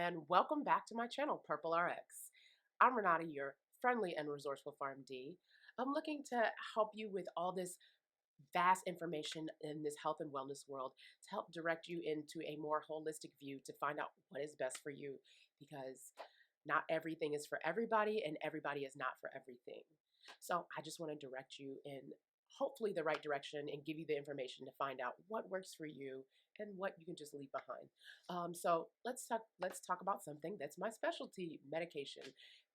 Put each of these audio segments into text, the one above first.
and welcome back to my channel, Purple RX. I'm Renata, your friendly and resourceful PharmD. I'm looking to help you with all this vast information in this health and wellness world to help direct you into a more holistic view to find out what is best for you, because not everything is for everybody and everybody is not for everything. So I just want to direct you in hopefully the right direction and give you the information to find out what works for you and what you can just leave behind. So let's talk about something that's my specialty: medication.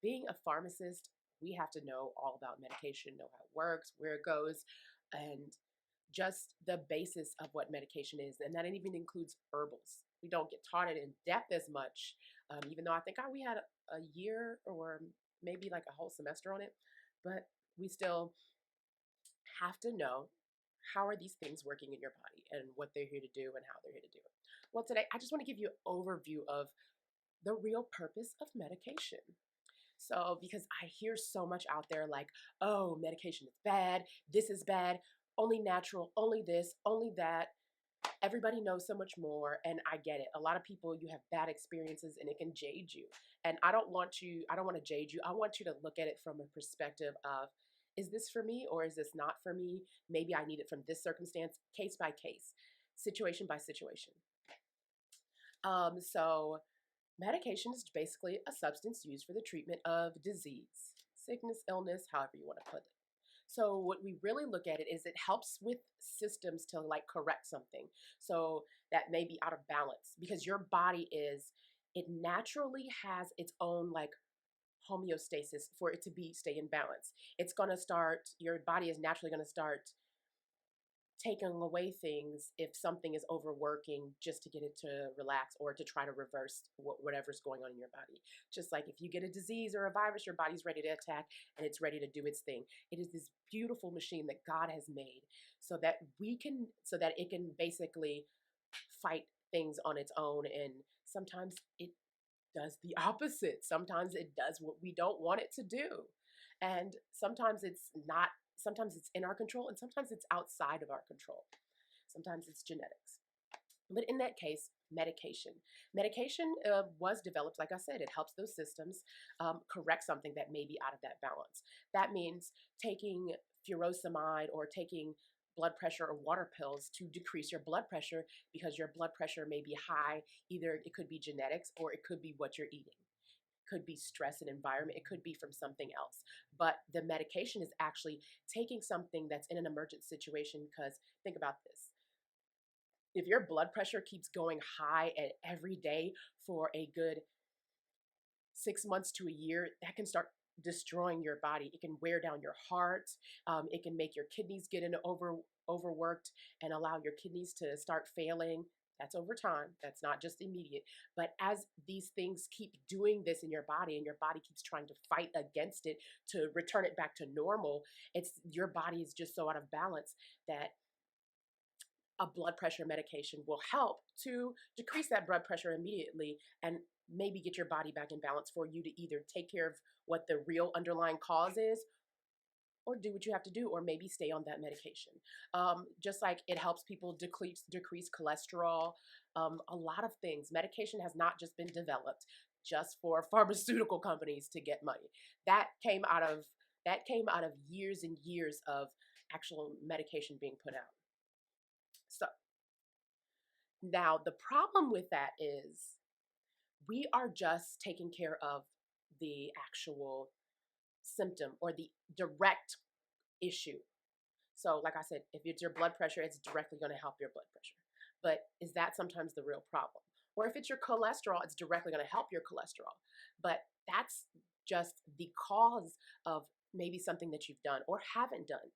Being a pharmacist, we have to know all about medication, know how it works, where it goes, and just the basis of what medication is. And that even includes herbals. We don't get taught it in depth as much, even though I think we had a year or maybe like a whole semester on it, but we still have to know how are these things working in your body and what they're here to do and how they're here to do it. Well, today I just want to give you an overview of the real purpose of medication. So, because I hear so much out there like, oh, medication is bad, this is bad, only natural, only this, only that. Everybody knows so much more, and I get it. A lot of people, you have bad experiences and it can jade you. And I don't want to jade you. I want you to look at it from a perspective of, is this for me or is this not for me? Maybe I need it from this circumstance, case by case, situation by situation. So medication is basically a substance used for the treatment of disease, sickness, illness, however you want to put it. So what we really look at it is it helps with systems to like correct something. So that may be out of balance because your body it naturally has its own like homeostasis for it to stay in balance. Your body is naturally going to start taking away things if something is overworking just to get it to relax or to try to reverse whatever's going on in your body. Just like if you get a disease or a virus, your body's ready to attack and it's ready to do its thing. It is this beautiful machine that God has made so that it can basically fight things on its own. And sometimes it does the opposite. Sometimes it does what we don't want it to do. And sometimes it's not, sometimes it's in our control and sometimes it's outside of our control. Sometimes it's genetics. But in that case, medication. Medication was developed, like I said, it helps those systems correct something that may be out of that balance. That means taking furosemide or taking blood pressure or water pills to decrease your blood pressure because your blood pressure may be high. Either it could be genetics or it could be what you're eating. Could be stress and environment. It could be from something else. But the medication is actually taking something that's in an emergent situation, because think about this. If your blood pressure keeps going high every day for a good 6 months to a year, that can start destroying your body. It can wear down your heart. It can make your kidneys get overworked and allow your kidneys to start failing. That's over time. That's not just immediate. But as these things keep doing this in your body and your body keeps trying to fight against it to return it back to normal, your body is just so out of balance that a blood pressure medication will help to decrease that blood pressure immediately and maybe get your body back in balance for you to either take care of what the real underlying cause is or do what you have to do, or maybe stay on that medication. Just like it helps people decrease cholesterol, a lot of things. Medication has not just been developed just for pharmaceutical companies to get money. That came out of years and years of actual medication being put out. So now the problem with that is we are just taking care of the actual symptom or the direct issue. So like I said, if it's your blood pressure, it's directly going to help your blood pressure. But is that sometimes the real problem? Or if it's your cholesterol, it's directly going to help your cholesterol. But that's just the cause of maybe something that you've done or haven't done.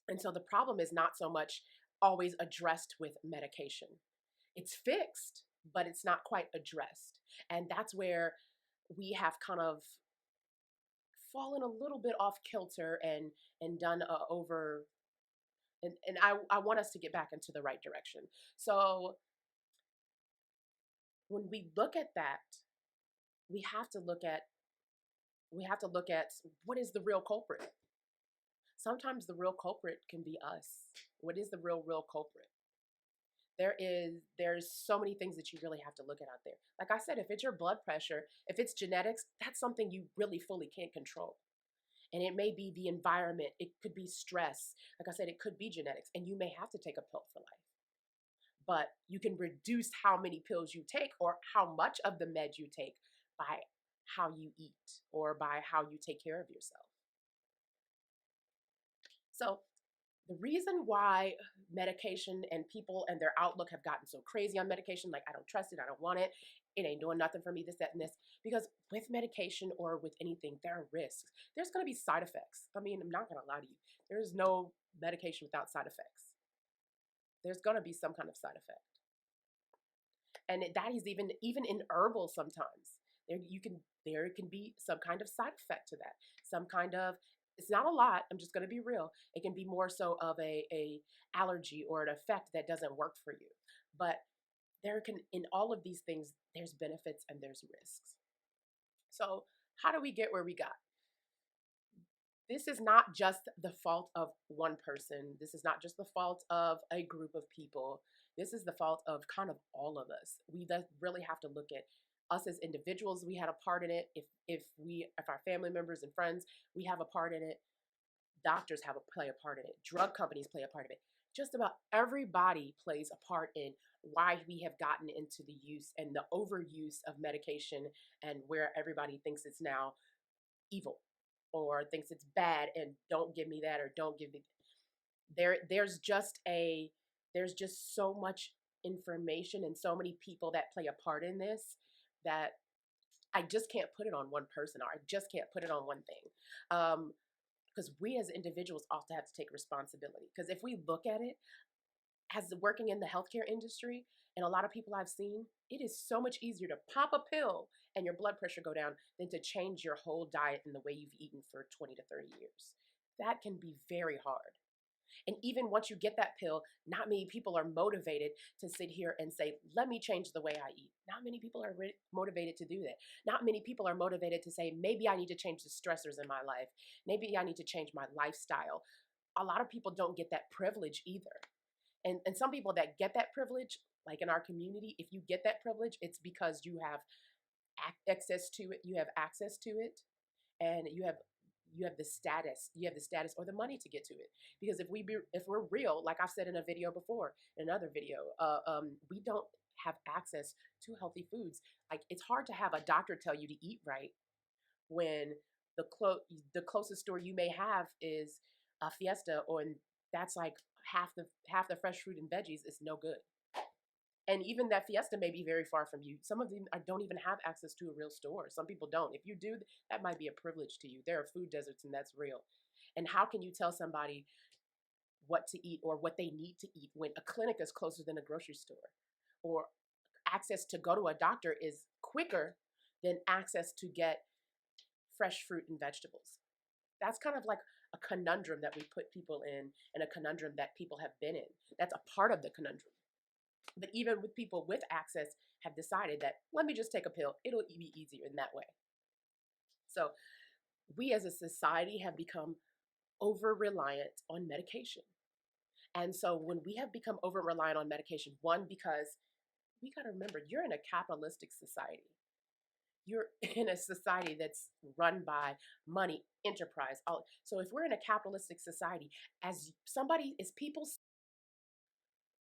And so the problem is not so much always addressed with medication. It's fixed, but it's not quite addressed. And that's where we have kind of fallen a little bit off kilter and done over. And I want us to get back into the right direction. So when we look at that, we have to look at what is the real culprit. Sometimes the real culprit can be us. What is the real culprit? There's so many things that you really have to look at out there. Like I said, if it's your blood pressure, if it's genetics, that's something you really fully can't control. And it may be the environment, it could be stress. Like I said, it could be genetics, and you may have to take a pill for life. But you can reduce how many pills you take or how much of the med you take by how you eat or by how you take care of yourself. So the reason why medication and people and their outlook have gotten so crazy on medication, like I don't trust it, I don't want it, it ain't doing nothing for me, this, that, and this, because with medication or with anything, there are risks. There's going to be side effects. I mean, I'm not going to lie to you. There's no medication without side effects. There's going to be some kind of side effect. And that is even in herbal sometimes. There can be some kind of side effect to that. Some kind of, it's not a lot, I'm just going to be real. It can be more so of a allergy or an effect that doesn't work for you. But there can, in all of these things, there's benefits and there's risks. So how do we get where we got? This is not just the fault of one person. This is not just the fault of a group of people. This is the fault of kind of all of us. We really have to look at us as individuals. We had a part in it. If our family members and friends, we have a part in it. Doctors play a part in it. Drug companies play a part of it. Just about everybody plays a part in why we have gotten into the use and the overuse of medication, and where everybody thinks it's now evil or thinks it's bad and don't give me that or don't give me there's just so much information and so many people that play a part in this that I just can't put it on one person, or I just can't put it on one thing. Because we as individuals also have to take responsibility. Because if we look at it as working in the healthcare industry, and a lot of people I've seen, it is so much easier to pop a pill and your blood pressure go down than to change your whole diet and the way you've eaten for 20 to 30 years. That can be very hard. And even once you get that pill, not many people are motivated to sit here and say, let me change the way I eat. Not many people are motivated to do that. Not many people are motivated to say, maybe I need to change the stressors in my life. Maybe I need to change my lifestyle. A lot of people don't get that privilege either. And some people that get that privilege, like in our community, if you get that privilege, it's because you have access to it. You have access to it, and you have the status. You have the status or the money to get to it. Because if we're real, like I've said in a video before, in another video, we don't have access to healthy foods. Like, it's hard to have a doctor tell you to eat right when the closest store you may have is a Fiesta, or that's like half the fresh fruit and veggies is no good. And even that Fiesta may be very far from you. Some of them don't even have access to a real store. Some people don't. If you do, that might be a privilege to you. There are food deserts, and that's real. And how can you tell somebody what to eat or what they need to eat when a clinic is closer than a grocery store, or access to go to a doctor is quicker than access to get fresh fruit and vegetables? That's kind of like a conundrum that we put people in, and a conundrum that people have been in. That's a part of the conundrum. But even with people with access have decided that, let me just take a pill. It'll be easier in that way. So we as a society have become over-reliant on medication. And so when we have become over-reliant on medication, one, because we got to remember, you're in a capitalistic society. You're in a society that's run by money, enterprise. So if we're in a capitalistic society, as people,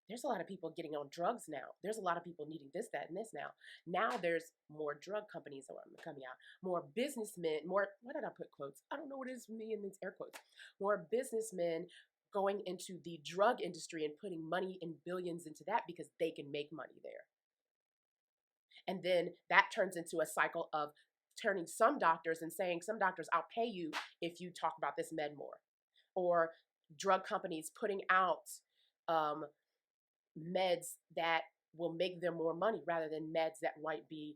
there's a lot of people getting on drugs now. There's a lot of people needing this, that, and this now. Now there's more drug companies that are coming out, more businessmen, what did I put quotes? I don't know what it is for me in these air quotes. More businessmen going into the drug industry and putting money in billions into that because they can make money there. And then that turns into a cycle of turning some doctors and saying, some doctors, I'll pay you if you talk about this med more. Or drug companies putting out meds that will make them more money rather than meds that might be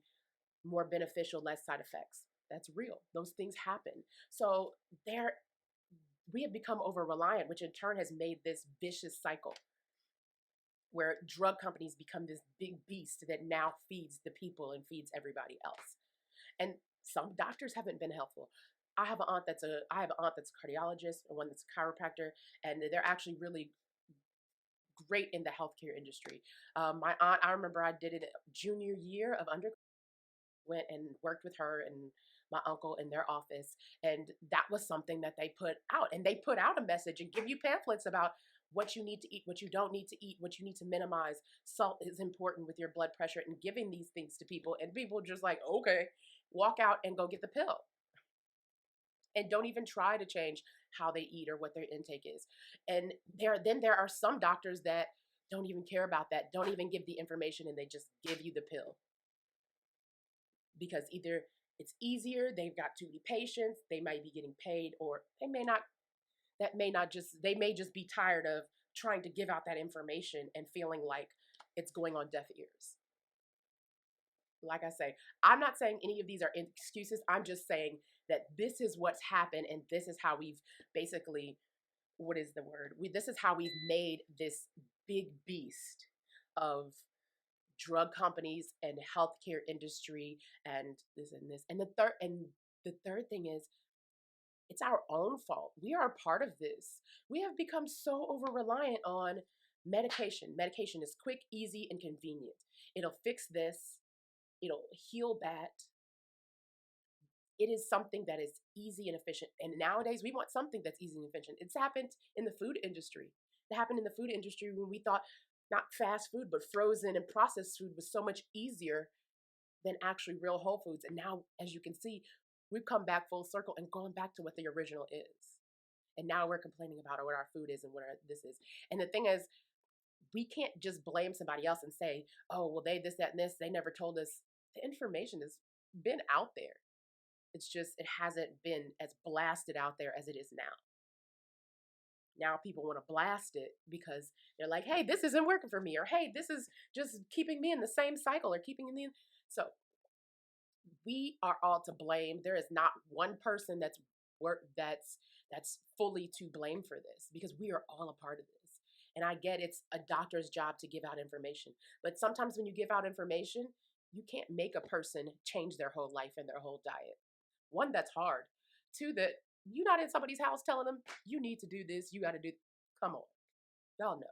more beneficial, less side effects. That's real. Those things happen. So we have become over-reliant, which in turn has made this vicious cycle where drug companies become this big beast that now feeds the people and feeds everybody else. And some doctors haven't been helpful. I have an aunt that's a cardiologist, and one that's a chiropractor, and they're actually really great in the healthcare industry. My aunt, I remember I did it junior year of undergrad, went and worked with her and my uncle in their office. And that was something that they put out. And they put out a message and give you pamphlets about what you need to eat, what you don't need to eat, what you need to minimize. Salt is important with your blood pressure, and giving these things to people. And people just like, okay, walk out and go get the pill. And don't even try to change how they eat or what their intake is. And there are some doctors that don't even care about that, don't even give the information, and they just give you the pill because either it's easier, they've got too many patients, they might be getting paid, or they may not, they may just be tired of trying to give out that information and feeling like it's going on deaf ears. Like I say, I'm not saying any of these are excuses. I'm just saying that this is what's happened, and this is how we've basically, what is the word? This is how we've made this big beast of drug companies and healthcare industry and this and this. And the third thing is, it's our own fault. We are a part of this. We have become so over reliant on medication. Medication is quick, easy, and convenient. It'll fix this, it'll heal that. It is something that is easy and efficient. And nowadays, we want something that's easy and efficient. It's happened in the food industry. It happened in the food industry when we thought not fast food, but frozen and processed food was so much easier than actually real whole foods. And now, as you can see, we've come back full circle and gone back to what the original is. And now we're complaining about what our food is and what this is. And the thing is, we can't just blame somebody else and say, oh, well, they this, that, and this. They never told us. The information has been out there. It's just, it hasn't been as blasted out there as it is now. Now people want to blast it because they're like, hey, this isn't working for me, or hey, this is just keeping me in the same cycle, or keeping me in. So we are all to blame. There is not one person that's fully to blame for this, because we are all a part of this. And I get it's a doctor's job to give out information, but sometimes when you give out information, you can't make a person change their whole life and their whole diet. One, that's hard. Two, that you're not in somebody's house telling them you need to do this, you got to do. Come on, y'all know.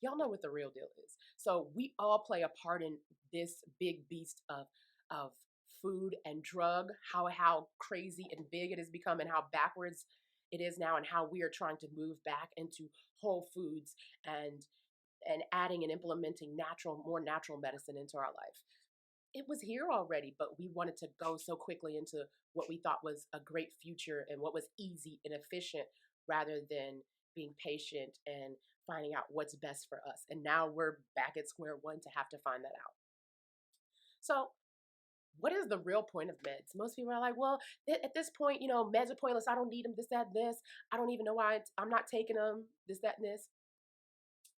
Y'all know what the real deal is. So we all play a part in this big beast of food and drug, how crazy and big it has become, and how backwards it is now, and how we are trying to move back into whole foods and adding and implementing more natural medicine into our life. It was here already, but we wanted to go so quickly into what we thought was a great future and what was easy and efficient, rather than being patient and finding out what's best for us. And now we're back at square one to have to find that out. So what is the real point of meds? Most people are like, well, at this point, meds are pointless. I don't need them, this, that, and this. I don't even know why I'm not taking them, this, that, and this.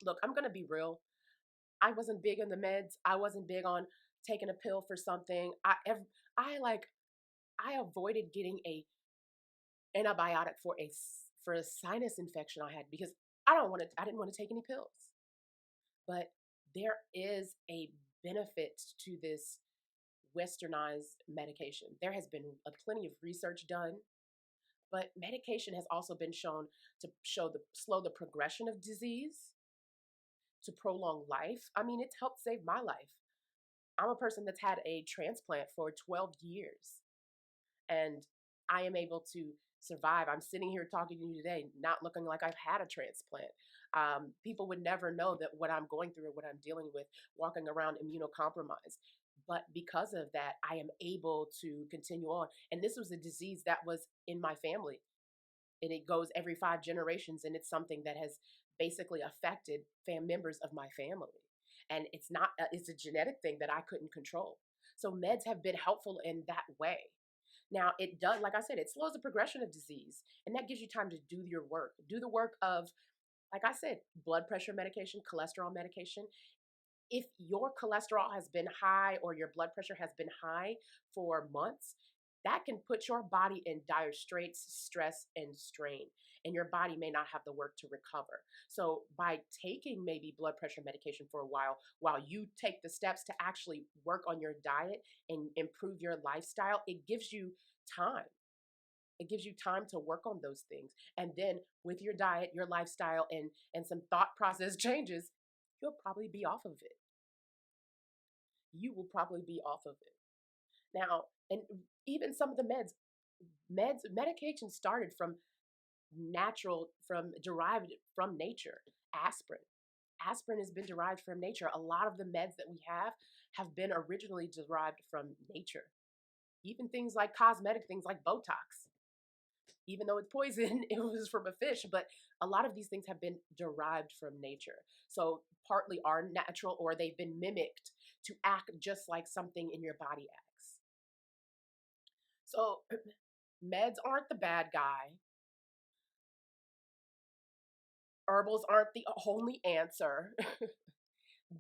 Look, I'm going to be real. I wasn't big on the meds. I wasn't big on taking a pill for something. I avoided getting a antibiotic for a sinus infection I had, because I didn't want to take any pills. But there is a benefit to this westernized medication. There has been plenty of research done, but medication has also been shown to slow the progression of disease, to prolong life. I mean, it's helped save my life. I'm a person that's had a transplant for 12 years, and I am able to survive. I'm sitting here talking to you today, not looking like I've had a transplant. People would never know that what I'm going through or what I'm dealing with, walking around immunocompromised. But because of that, I am able to continue on. And this was a disease that was in my family, and it goes every 5 generations, and it's something that has basically affected members of my family. And it's a genetic thing that I couldn't control. So meds have been helpful in that way. Now, it does, like I said, it slows the progression of disease, and that gives you time to do your work. Do the work of, like I said, blood pressure medication, cholesterol medication. If your cholesterol has been high or your blood pressure has been high for months, that can put your body in dire straits, stress, and strain, and your body may not have the work to recover. So by taking maybe blood pressure medication for a while you take the steps to actually work on your diet and improve your lifestyle, it gives you time. It gives you time to work on those things. And then with your diet, your lifestyle, and some thought process changes, you'll probably be off of it. You will probably be off of it. Now, and even some of the medication started from natural, from derived from nature. Aspirin. Aspirin has been derived from nature. A lot of the meds that we have been originally derived from nature. Even things like cosmetic things like Botox, even though it's poison, it was from a fish, but a lot of these things have been derived from nature. So partly are natural or they've been mimicked to act just like something in your body acts. So meds aren't the bad guy. Herbals aren't the only answer.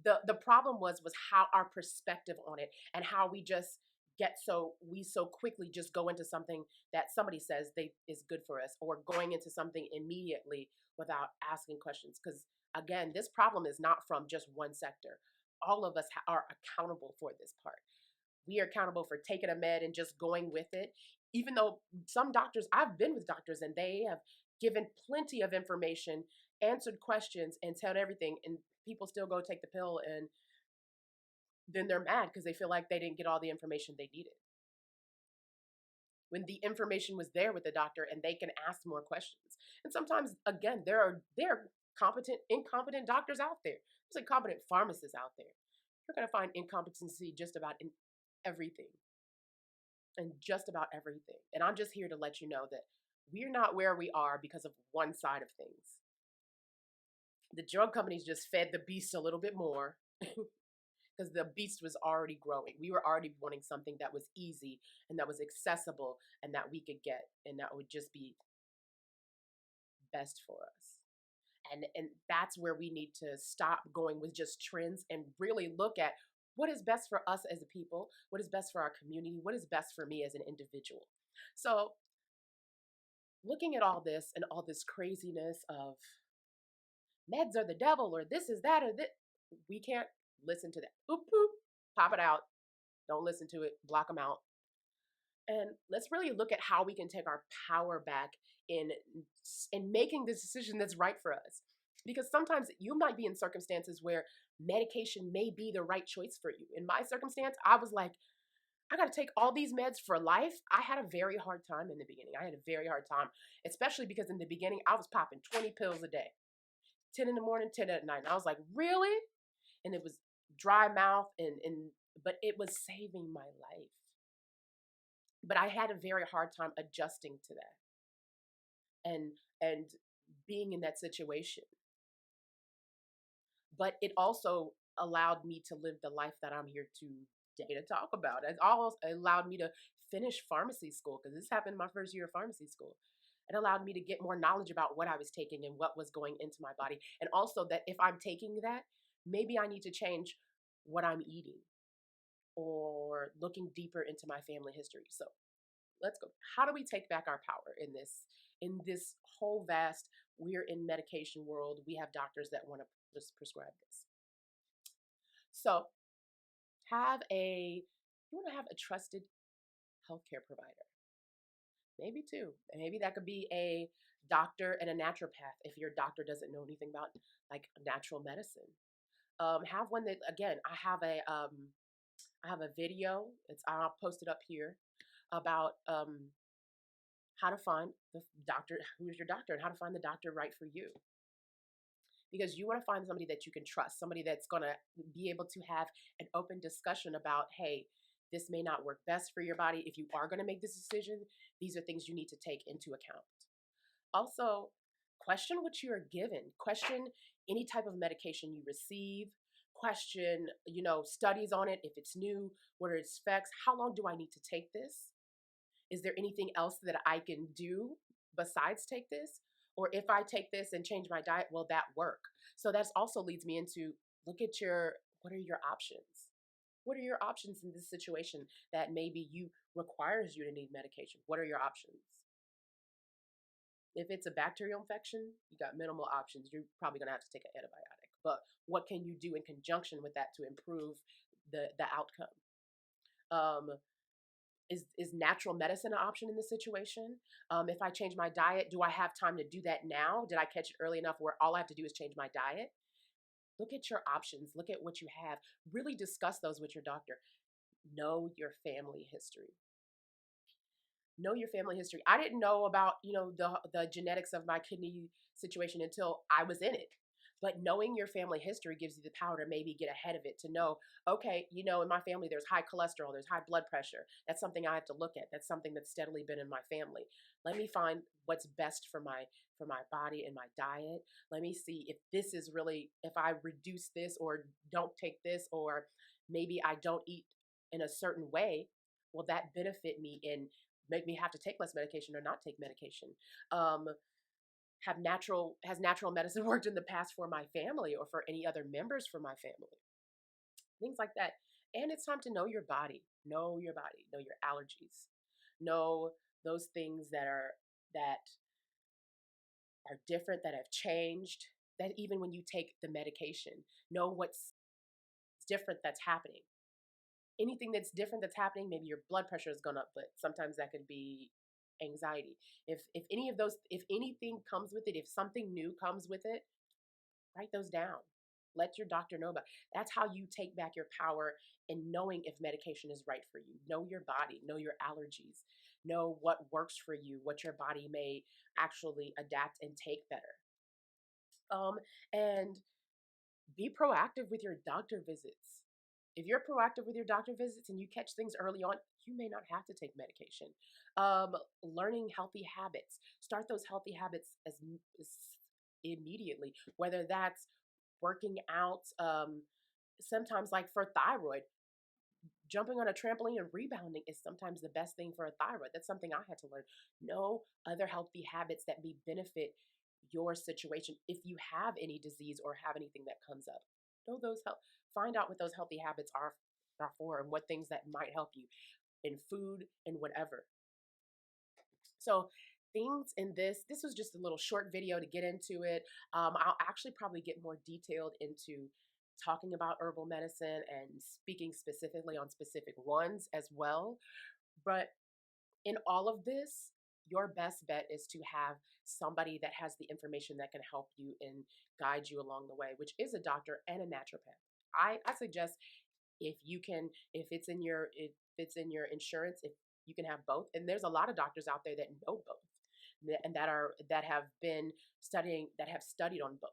The problem was how our perspective on it and how we just we so quickly just go into something that somebody says they is good for us, or going into something immediately without asking questions. Because again, this problem is not from just one sector. All of us are accountable for this part. We are accountable for taking a med and just going with it. Even though some doctors, I've been with doctors and they have given plenty of information, answered questions, and told everything, and people still go take the pill, and then they're mad because they feel like they didn't get all the information they needed. When the information was there with the doctor and they can ask more questions. And sometimes, again, there are competent, incompetent doctors out there. There's incompetent pharmacists out there. You're going to find incompetency just about in everything. And just about everything. And I'm just here to let you know that we're not where we are because of one side of things. The drug companies just fed the beast a little bit more because the beast was already growing. We were already wanting something that was easy and that was accessible and that we could get and that would just be best for us. And that's where we need to stop going with just trends and really look at what is best for us as a people, what is best for our community, what is best for me as an individual. So looking at all this and all this craziness of meds are the devil or this is that or this, we can't listen to that. Boop, boop, pop it out. Don't listen to it. Block them out. And let's really look at how we can take our power back in making this decision that's right for us. Because sometimes you might be in circumstances where medication may be the right choice for you. In my circumstance, I was like, I got to take all these meds for life. I had a very hard time in the beginning. I had a very hard time, especially because in the beginning, I was popping 20 pills a day, 10 in the morning, 10 at night. And I was like, really? And it was dry mouth, but it was saving my life. But I had a very hard time adjusting to that and being in that situation. But it also allowed me to live the life that I'm here today to talk about. It also allowed me to finish pharmacy school, because this happened my first year of pharmacy school. It allowed me to get more knowledge about what I was taking and what was going into my body. And also that if I'm taking that, maybe I need to change what I'm eating or looking deeper into my family history. So let's go. How do we take back our power in this whole vast, we're in medication world. We have doctors that want to just prescribe this. So you want to have a trusted healthcare provider. Maybe two. Maybe that could be a doctor and a naturopath if your doctor doesn't know anything about like natural medicine. Have one that, again, I have a video. I'll post it up here about how to find the doctor, who is your doctor, and how to find the doctor right for you. Because you want to find somebody that you can trust, somebody that's going to be able to have an open discussion about, hey, this may not work best for your body. If you are going to make this decision, these are things you need to take into account. Also, question what you are given. Question any type of medication you receive. Question, studies on it, if it's new, what are its effects, how long do I need to take this? Is there anything else that I can do besides take this? Or if I take this and change my diet, will that work? So that also leads me into what are your options? What are your options in this situation that maybe requires you to need medication? What are your options? If it's a bacterial infection, you got minimal options. You're probably gonna have to take an antibiotic. But what can you do in conjunction with that to improve the outcome? Is natural medicine an option in this situation? If I change my diet, do I have time to do that now? Did I catch it early enough where all I have to do is change my diet? Look at your options. Look at what you have. Really discuss those with your doctor. Know your family history. Know your family history. I didn't know about, the genetics of my kidney situation until I was in it. But knowing your family history gives you the power to maybe get ahead of it, to know, okay, in my family there's high cholesterol, there's high blood pressure. That's something I have to look at. That's something that's steadily been in my family. Let me find what's best for my body and my diet. Let me see if this is really, if I reduce this or don't take this, or maybe I don't eat in a certain way, will that benefit me in make me have to take less medication or not take medication? Um, has natural medicine worked in the past for my family or for any other members for my family? Things like that. And it's time to know your body. Know your body. Know your allergies. Know those things that are different, that have changed. That even when you take the medication, know what's different that's happening. Anything that's different that's happening, maybe your blood pressure has gone up, but sometimes that could be anxiety. If any of those, if anything comes with it, if something new comes with it, write those down. Let your doctor know about it. That's how you take back your power in knowing if medication is right for you. Know your body, know your allergies, know what works for you, what your body may actually adapt and take better. And be proactive with your doctor visits. If you're proactive with your doctor visits and you catch things early on, you may not have to take medication. Learning healthy habits. Start those healthy habits as immediately, whether that's working out. Sometimes, like for thyroid, jumping on a trampoline and rebounding is sometimes the best thing for a thyroid. That's something I had to learn. Know other healthy habits that may benefit your situation if you have any disease or have anything that comes up. Know those help. Find out what those healthy habits are for and what things that might help you in food and whatever. So things in this was just a little short video to get into it. I'll actually probably get more detailed into talking about herbal medicine and speaking specifically on specific ones as well. But in all of this, your best bet is to have somebody that has the information that can help you and guide you along the way, which is a doctor and a naturopath. I suggest if it's in your insurance, if you can have both. And there's a lot of doctors out there that know both and that have studied on both.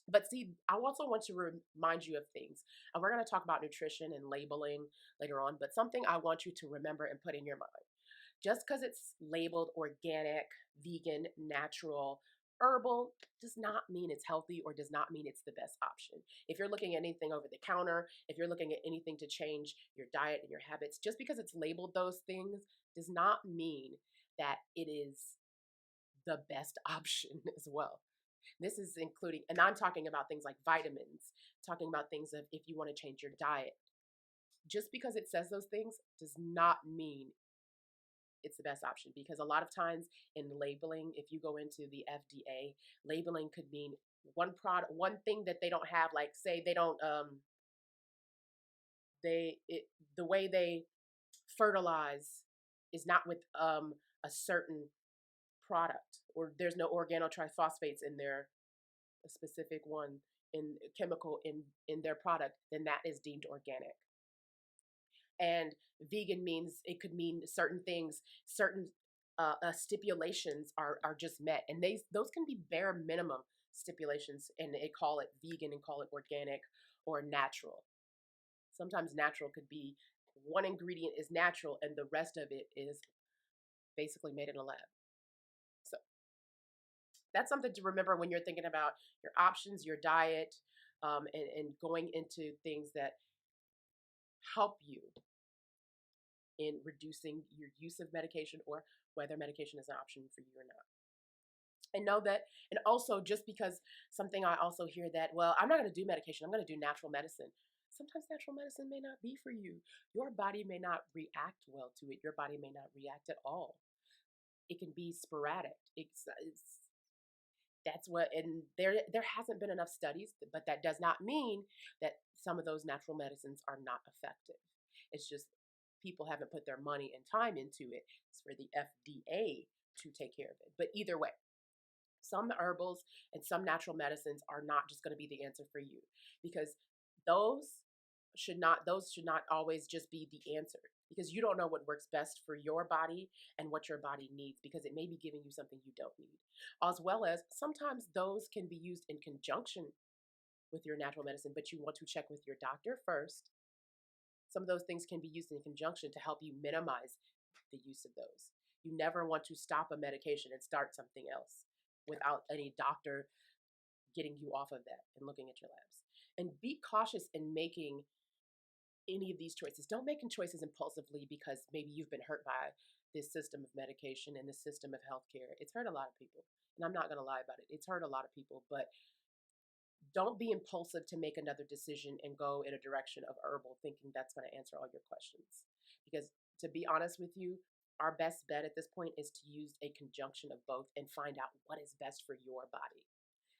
But see, I also want to remind you of things. And we're going to talk about nutrition and labeling later on, but something I want you to remember and put in your mind. Just because it's labeled organic, vegan, natural, herbal, does not mean it's healthy or does not mean it's the best option. If you're looking at anything over the counter, if you're looking at anything to change your diet and your habits, just because it's labeled those things does not mean that it is the best option as well. This is including, and I'm talking about things like vitamins, talking about things of if you want to change your diet. Just because it says those things does not mean it's the best option, because a lot of times in labeling, if you go into the FDA, labeling could mean one product, one thing that they don't have, like say they don't, the way they fertilize is not with a certain product, or there's no organotriphosphates in their a specific one in chemical in their product, then that is deemed organic. And vegan means, it could mean certain things, certain stipulations are just met, and those can be bare minimum stipulations, and they call it vegan and call it organic or natural. Sometimes natural could be one ingredient is natural and the rest of it is basically made in a lab. So that's something to remember when you're thinking about your options, your diet, and going into things that help you in reducing your use of medication, or whether medication is an option for you or not. And know that, and also just because something I also hear that, well, I'm not going to do medication, I'm going to do natural medicine. Sometimes natural medicine may not be for you. Your body may not react well to it. Your body may not react at all. It can be sporadic. That's what, and there hasn't been enough studies, but that does not mean that some of those natural medicines are not effective. It's just people haven't put their money and time into it. It's for the FDA to take care of it. But either way, some herbals and some natural medicines are not just going to be the answer for you, because those those should not always just be the answer, because you don't know what works best for your body and what your body needs, because it may be giving you something you don't need. As well as sometimes those can be used in conjunction with your natural medicine, but you want to check with your doctor first. Some of those things can be used in conjunction to help you minimize the use of those. You never want to stop a medication and start something else without any doctor getting you off of that and looking at your labs. And be cautious in making any of these choices. Don't make choices impulsively because maybe you've been hurt by this system of medication and this system of healthcare. It's hurt a lot of people. And I'm not going to lie about it. It's hurt a lot of people, but don't be impulsive to make another decision and go in a direction of herbal thinking that's going to answer all your questions. Because to be honest with you, our best bet at this point is to use a conjunction of both and find out what is best for your body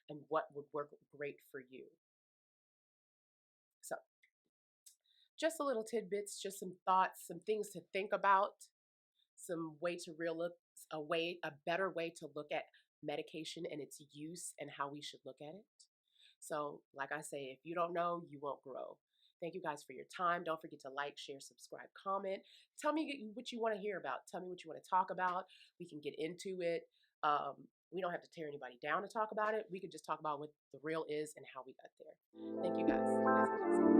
and what would work great for you. So, just a little tidbits, just some thoughts, some things to think about, some way to a better way to look at medication and its use and how we should look at it. So, like I say, if you don't know, you won't grow. Thank you guys for your time. Don't forget to like, share, subscribe, comment. Tell me what you want to hear about. Tell me what you want to talk about. We can get into it. We don't have to tear anybody down to talk about it. We could just talk about what the real is and how we got there. Thank you guys. You guys have a good day.